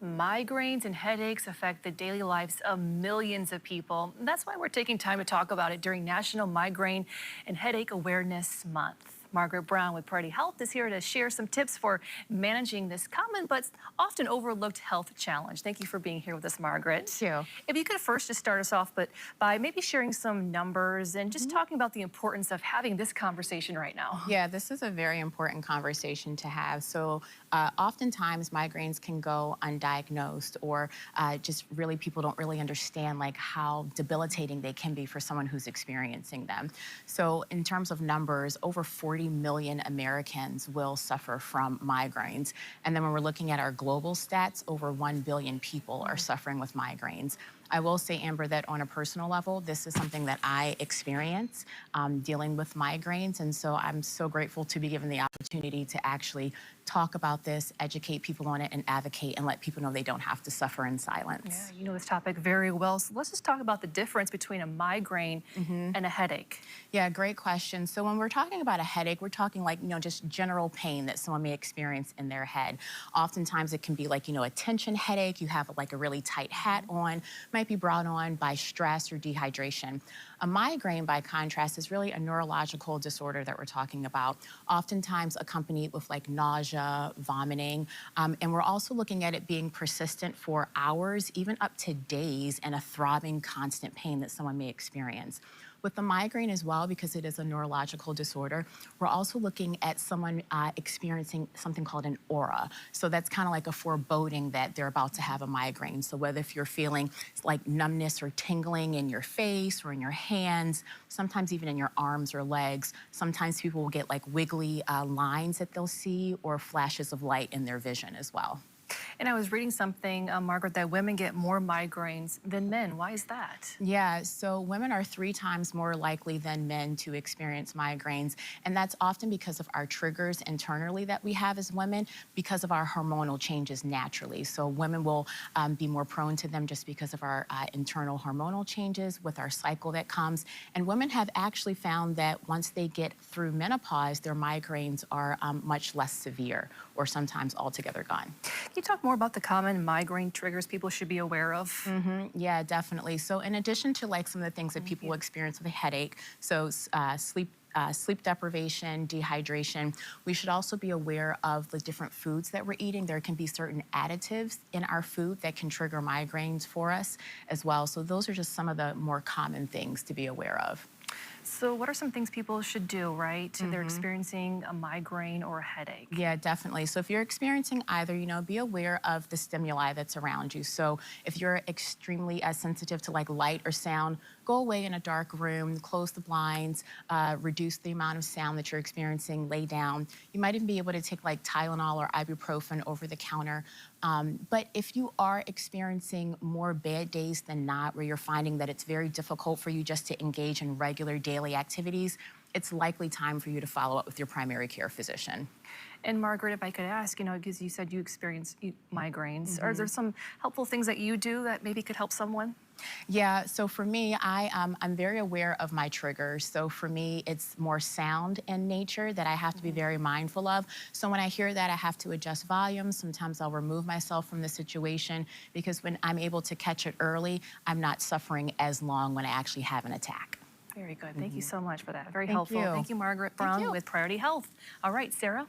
Migraines and headaches affect the daily lives of millions of people. That's why we're taking time to talk about it during National Migraine and Headache Awareness Month. Margaret Brown with Priority Health is here to share some tips for managing this common but often overlooked health challenge. Thank you for being here with us, Margaret. Thank you. If you could first just start us off by maybe sharing some numbers and just talking about the importance of having this conversation right now. Yeah, this is a very important conversation to have. So oftentimes migraines can go undiagnosed or just really people don't really understand like how debilitating they can be for someone who's experiencing them. So in terms of numbers, over 40 million Americans will suffer from migraines. And then when we're looking at our global stats, over 1 billion people are suffering with migraines. I will say, Amber, that on a personal level, this is something that I experience dealing with migraines. And so I'm so grateful to be given the opportunity to actually talk about this, educate people on it, and advocate and let people know they don't have to suffer in silence. Yeah, you know this topic very well. So let's just talk about the difference between a migraine and a headache. Yeah, great question. So when we're talking about a headache, we're talking like, just general pain that someone may experience in their head. Oftentimes it can be like, a tension headache. You have like a really tight hat on, might be brought on by stress or dehydration. A migraine, by contrast, is really a neurological disorder that we're talking about, oftentimes accompanied with like nausea, vomiting, and we're also looking at it being persistent for hours, even up to days, and a throbbing, constant pain that someone may experience. With the migraine as well, because it is a neurological disorder, we're also looking at someone experiencing something called an aura. So that's kind of like a foreboding that they're about to have a migraine. So whether if you're feeling like numbness or tingling in your face or in your hands, sometimes even in your arms or legs, sometimes people will get like wiggly lines that they'll see or flashes of light in their vision as well. And I was reading something, Margaret, that women get more migraines than men. Why is that? Yeah, so women are 3 times more likely than men to experience migraines. And that's often because of our triggers internally that we have as women because of our hormonal changes naturally. So women will be more prone to them just because of our internal hormonal changes with our cycle that comes. And women have actually found that once they get through menopause, their migraines are much less severe or sometimes altogether gone. Can you talk more about the common migraine triggers people should be aware of? Yeah, definitely. So in addition to like some of the things that people experience with a headache, so sleep deprivation, dehydration, we should also be aware of the different foods that we're eating. There can be certain additives in our food that can trigger migraines for us as well. So those are just some of the more common things to be aware of. So what are some things people should do, right? They're experiencing a migraine or a headache. Yeah, definitely. So if you're experiencing either, be aware of the stimuli that's around you. So if you're extremely sensitive to like light or sound, go away in a dark room, close the blinds, reduce the amount of sound that you're experiencing, lay down. You might even be able to take like Tylenol or ibuprofen over the counter. But if you are experiencing more bad days than not, where you're finding that it's very difficult for you just to engage in regular daily activities, it's likely time for you to follow up with your primary care physician. And Margaret, if I could ask, because you said you experience migraines, are there some helpful things that you do that maybe could help someone? Yeah, so for me, I'm very aware of my triggers. So for me, it's more sound in nature that I have to be very mindful of. So when I hear that, I have to adjust volume. Sometimes I'll remove myself from the situation because when I'm able to catch it early, I'm not suffering as long when I actually have an attack. Very good. Thank you so much for that. Very Thank helpful. you. Thank you, Margaret Brown with Priority Health. All right, Sarah.